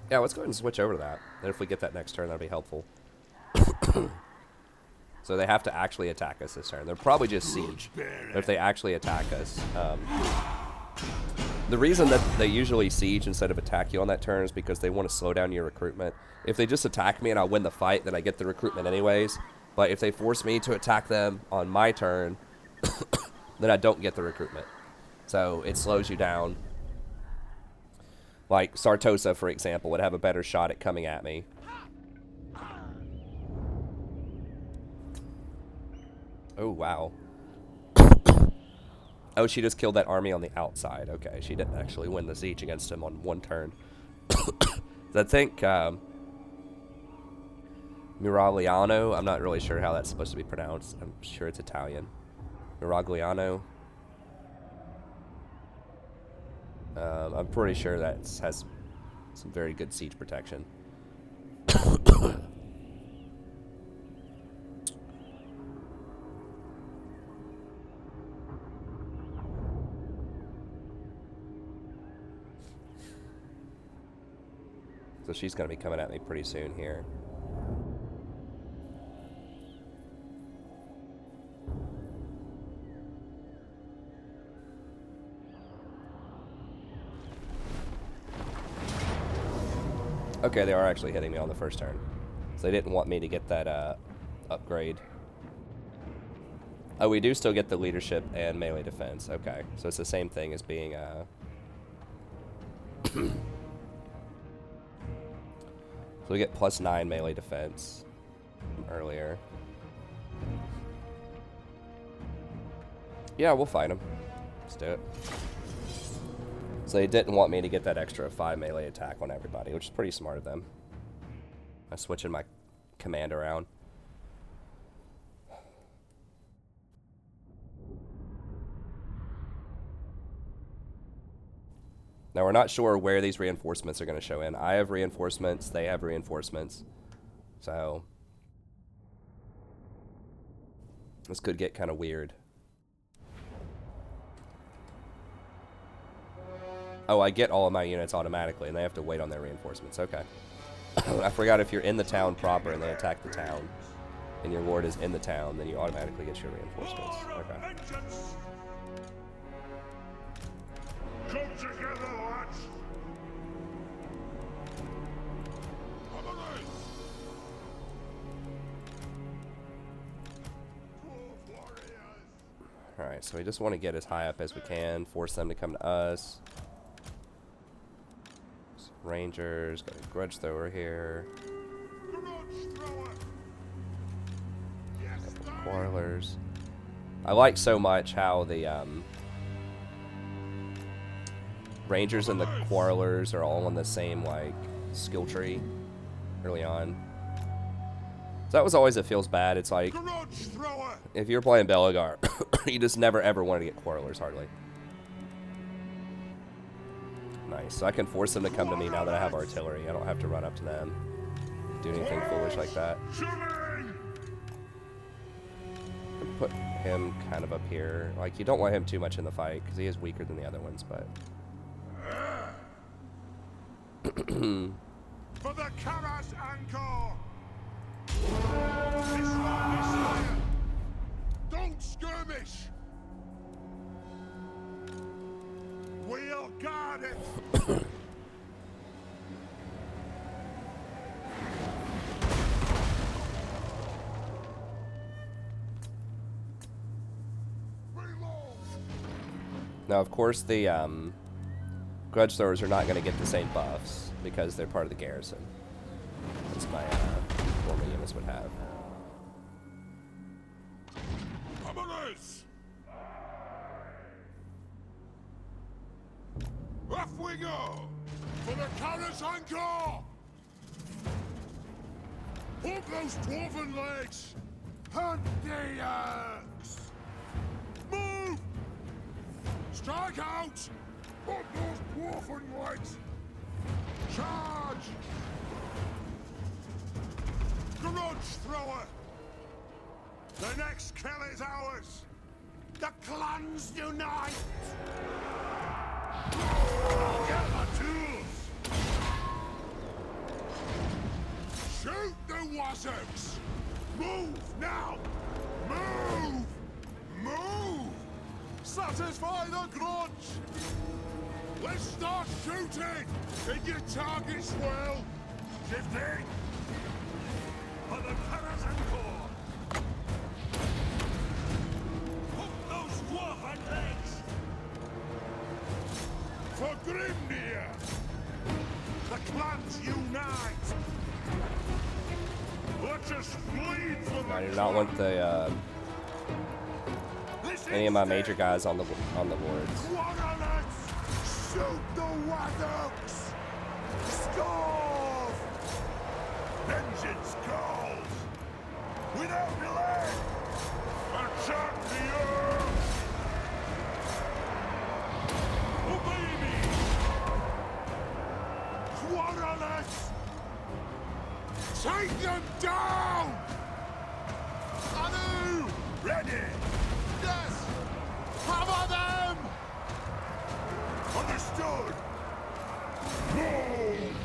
Yeah, let's go ahead and switch over to that. And if we get that next turn, that'll be helpful. So they have to actually attack us this turn. They're probably just siege. But if they actually attack us, the reason that they usually siege instead of attack you on that turn is because they want to slow down your recruitment. If they just attack me and I win the fight, then I get the recruitment anyways. But if they force me to attack them on my turn, then I don't get the recruitment. So it slows you down. Like Sartosa, for example, would have a better shot at coming at me. Oh, wow. Oh, she just killed that army on the outside. Okay, she didn't actually win the siege against him on one turn. I think Miragliano, I'm not really sure how that's supposed to be pronounced. I'm sure it's Italian. Miragliano. I'm pretty sure that has some very good siege protection. So she's going to be coming at me pretty soon here. Okay, they are actually hitting me on the first turn. So they didn't want me to get that upgrade. Oh, we do still get the leadership and melee defense. Okay, so it's the same thing as being... So we get plus 9 melee defense from earlier. Yeah, we'll fight him. Let's do it. So they didn't want me to get that extra 5 melee attack on everybody, which is pretty smart of them. I'm switching my command around. Now, we're not sure where these reinforcements are going to show in. I have reinforcements. They have reinforcements. So this could get kind of weird. Oh, I get all of my units automatically, and they have to wait on their reinforcements. Okay. I forgot if you're in the town proper and they attack the town, and your lord is in the town, then you automatically get your reinforcements. Okay. Come together, lads! Alright, so we just want to get as high up as we can, force them to come to us. Rangers, got a grudge thrower here. Quarrelers. I like so much how the Rangers and the Quarrelers are all on the same like skill tree early on. So that was always, it feels bad. It's like if you're playing Belegar, you just never ever want to get Quarrelers hardly. Nice. So I can force them to come to me now that I have artillery. I don't have to run up to them, do anything foolish like that. Put him kind of up here. Like, you don't want him too much in the fight because he is weaker than the other ones, but For the Kara's anchor! Don't skirmish! We'll guard it! now of course the grudge throwers are not going to get the same buffs because they're part of the garrison, as my former units would have. Commoners! Off we go! For the Kara's anchor! Hold those dwarven legs! Hunt the axe! Move! Strike out! Hold those dwarven legs! Charge! Grudge thrower! The next kill is ours! The clans unite! Get the tools! Shoot the wazzocks! Move now! Move! Move! Satisfy the grudge! Let's start shooting! Hit your targets well! Shifting! For the Parasancore! Hook those dwarven legs! For Grimnir! The clans unite! Let's just bleed for I the do not want the any of my major guys on the boards. Warhammer! Shoot the waddocks! Score! Vengeance calls! Without delay! Attack the earth! Obey me! Quarrelers! Take them down! Anu! Ready! Yes! Cover them! Understood! Move!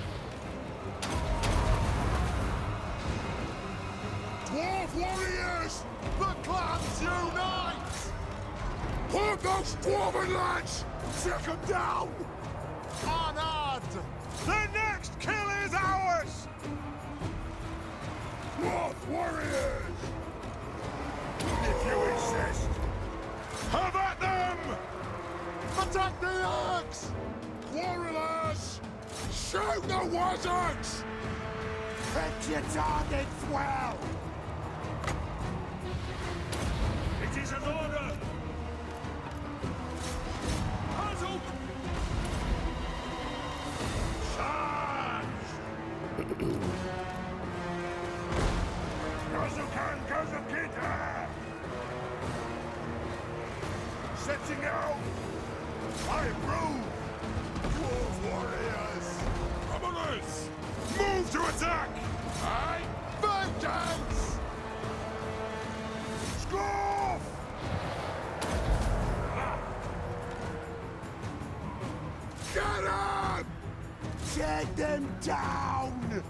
Dwarf warriors! The clans unite! Hold those dwarven lads! Take them down! Honored! The next kill is ours! Dwarf warriors! If you insist! Have at them! Attack the axe! Quarrelers! Shoot the wizards! Hit your targets well! It is an order! Puzzle! Charge! Kazukan Kazukita! Setting out! I approve! Dwarf warriors! Commoners! Move to attack! Aye! them down!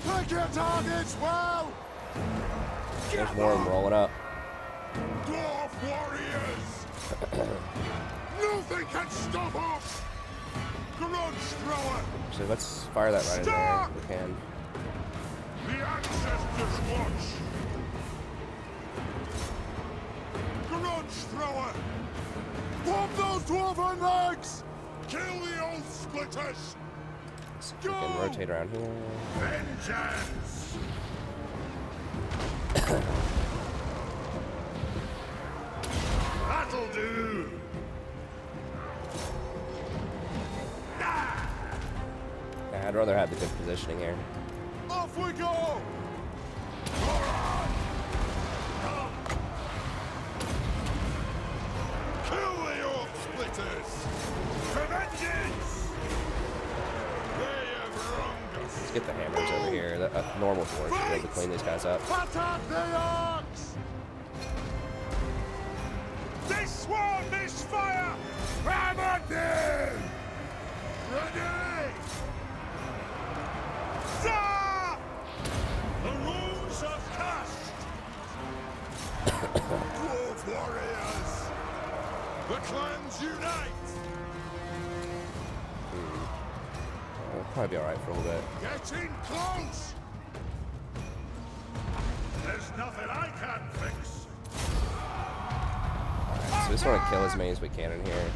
Pick your targets well! There's more of them rolling up. Dwarf warriors! Nothing can stop us! Grudge thrower! So let's fire that right in there if we can. The ancestors watch! Grudge thrower! Pop those dwarven legs! Kill the old splitters! So we can rotate around here. Vengeance! That'll do! Yeah, I'd rather have the good positioning here. Off we go! Alright! Kill the orc splitters! For vengeance! They have wronged us! Let's get the hammers over here. The normal dwarves should be able to clean these guys up. Attack the orcs! This one, misfire! Hammer them! Ready! Zah! The rules are cast! Dwarf warriors! The clans unite! We'll probably be alright for a little bit. Get in close! There's nothing I can't fix! So we just want to kill as many as we can in here.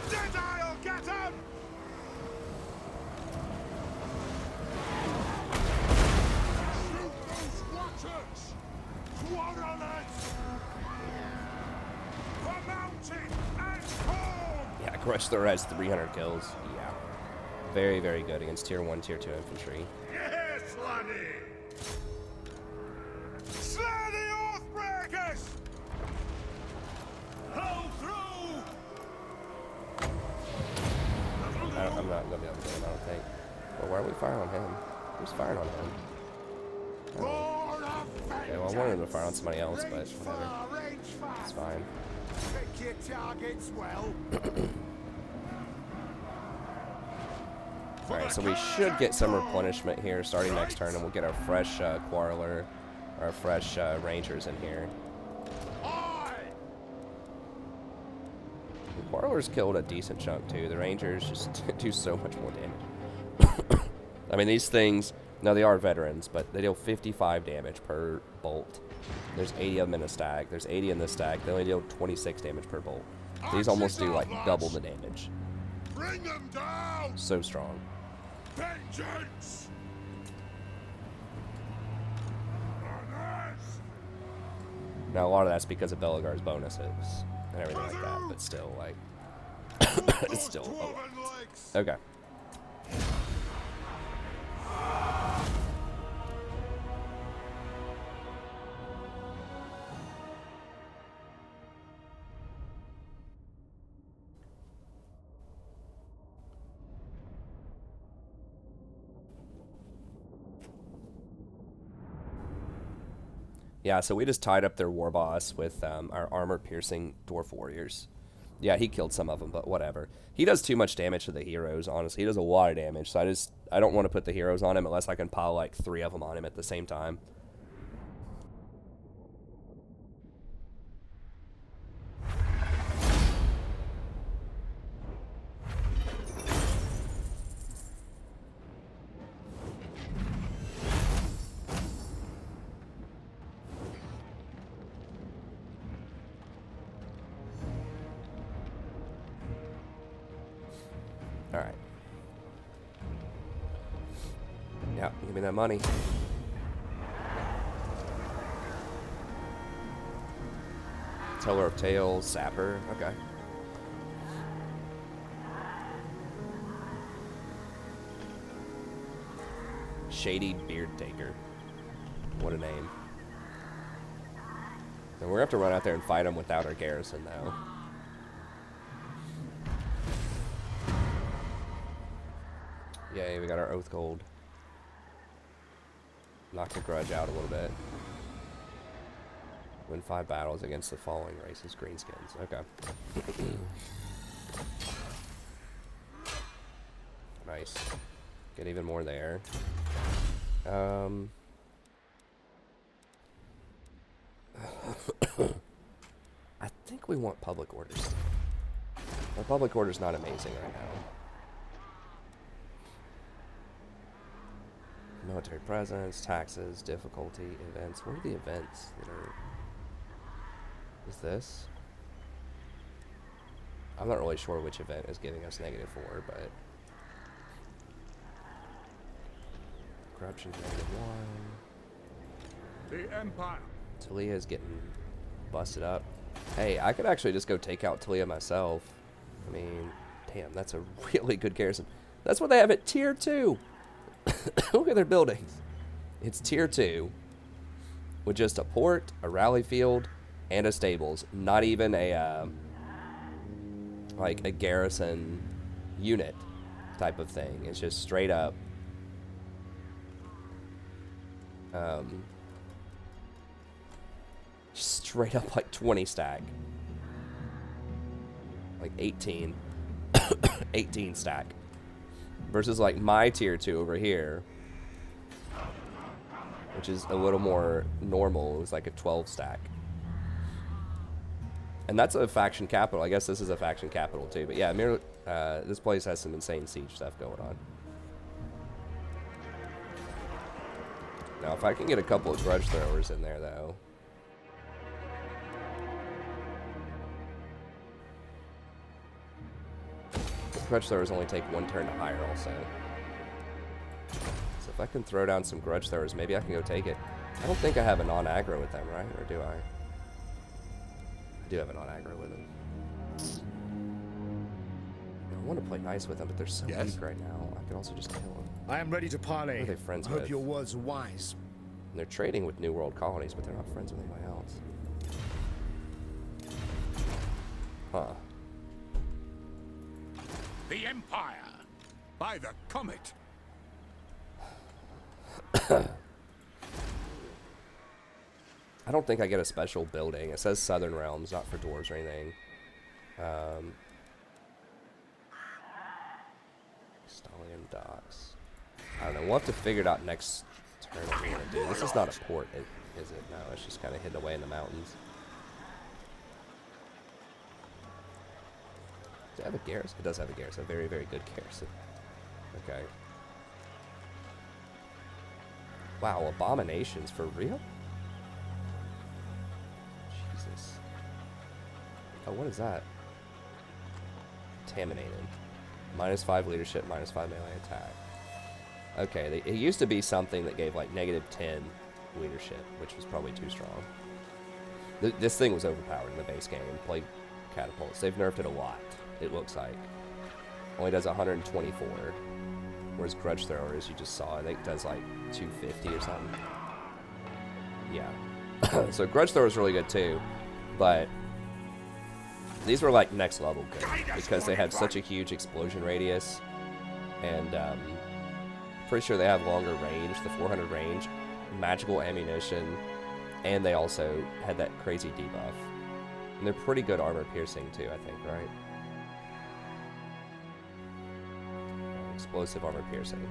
Deadeye'll get him! Shoot those watchers! Quarrelers! For mountain and corn! Yeah, Grudge Thrower has 300 kills. Yeah. Very, very good against tier 1, tier 2 infantry. Yes, laddie! Slay the Oathbreakers! Hold through! I'm not going to be able to get him, I don't think. Well, why are we firing on him? Who's firing on him? Roar of Okay, well, I wanted him to fire on somebody else, but whatever. It's fine. Pick your targets well. Alright, so we should get some replenishment here starting next turn, and we'll get our fresh Quarreler, our fresh Rangers in here. The Quarrelers killed a decent chunk, too. The Rangers just do so much more damage. I mean, these things, now they are veterans, but they deal 55 damage per bolt. There's 80 of them in a stack. There's 80 in this stack. They only deal 26 damage per bolt. These almost do, like, double the damage. Bring them down! So strong. Vengeance! Now, a lot of that's because of Belegar's bonuses and everything like that, but still, like, it's still a lot. Okay. Yeah, so we just tied up their war boss with our armor-piercing dwarf warriors. Yeah, he killed some of them, but whatever. He does too much damage to the heroes, honestly. He does a lot of damage, so I don't want to put the heroes on him unless I can pile like 3 of them on him at the same time. Alright. Yeah, give me that money. Teller of Tales, Sapper, okay. Shady Beard Taker. What a name. And we're gonna have to run out there and fight them without our garrison, though. Yay, we got our Oath Gold. knock the grudge out a little bit. Win 5 battles against the following races. Greenskins. Okay. Nice. Get even more there. I think we want public orders. Our public order's not amazing right now. Military presence, taxes, difficulty, events. What are the events that are... Is this? I'm not really sure which event is giving us -4, but... Corruption's -1. The Empire. Talia is getting busted up. Hey, I could actually just go take out Talia myself. I mean, damn, that's a really good garrison. That's what they have at tier 2. Look at their buildings. It's tier 2 with just a port, a rally field, and a stables. Not even a like a garrison unit type of thing. It's just straight up straight up like 20 stack. Like 18 18 stack. Versus like my tier 2 over here, which is a little more normal. It was like a 12 stack. And that's a faction capital. I guess this is a faction capital too. But yeah, this place has some insane siege stuff going on. Now, if I can get a couple of grudge throwers in there, though. Grudge throwers only take 1 turn to hire also. So if I can throw down some grudge throwers, maybe I can go take it. I don't think I have a non-aggro with them, right? Or do I? I do have a non-aggro with them. I want to play nice with them, but they're so weak right now. I could also just kill them. I am ready to parley. Who are they friends I hope with? your words are wise. And they're trading with New World colonies, but they're not friends with anybody else. Huh. The Empire. By the Comet. I don't think I get a special building. It says Southern Realms, not for dwarves or anything. Stallion Docks. I don't know. We'll have to figure it out next turn what we're going to do. This is not a port, is it? No, it's just kind of hidden away in the mountains. Does it have a garrison? It does have a garrison. A very, very good garrison. Okay. Wow, abominations for real? Jesus. Oh, what is that? Contaminated. -5 leadership, -5 melee attack. Okay, it used to be something that gave like -10 leadership, which was probably too strong. This thing was overpowered in the base game. Played catapults. They've nerfed it a lot, it looks like. Only does 124. Whereas Grudge Thrower, as you just saw, I think does like 250 or something. Yeah. So Grudge Thrower is really good too, but these were like next level good because they had such a huge explosion radius, and pretty sure they have longer range, the 400 range, magical ammunition, and they also had that crazy debuff. And they're pretty good armor piercing too, I think, right? Explosive armor piercing.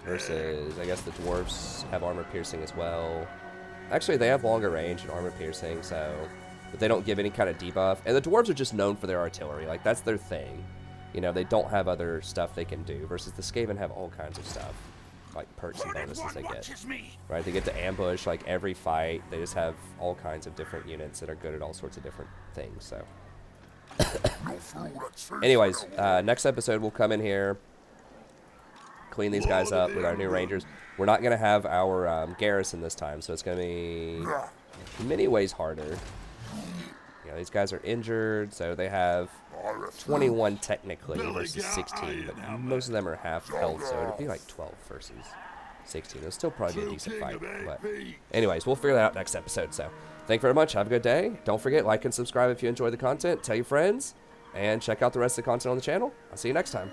Versus, I guess the dwarves have armor piercing as well. Actually, they have longer range and armor piercing, so... But they don't give any kind of debuff. And the dwarves are just known for their artillery. Like, that's their thing. You know, they don't have other stuff they can do. Versus the Skaven have all kinds of stuff. Like, perks and bonuses they get. Right? They get to ambush, like, every fight. They just have all kinds of different units that are good at all sorts of different things, so... Anyways, next episode we'll come in here, clean these guys up with our new rangers. We're not going to have our garrison this time, so it's going to be in many ways harder. You know, these guys are injured, so they have 21 technically versus 16, but most of them are half health, so it'd be like 12 versus 16. It'll still probably be a decent fight, but anyways, we'll figure that out next episode. So thank you very much. Have a good day. Don't forget, like and subscribe if you enjoy the content. Tell your friends, and check out the rest of the content on the channel. I'll see you next time.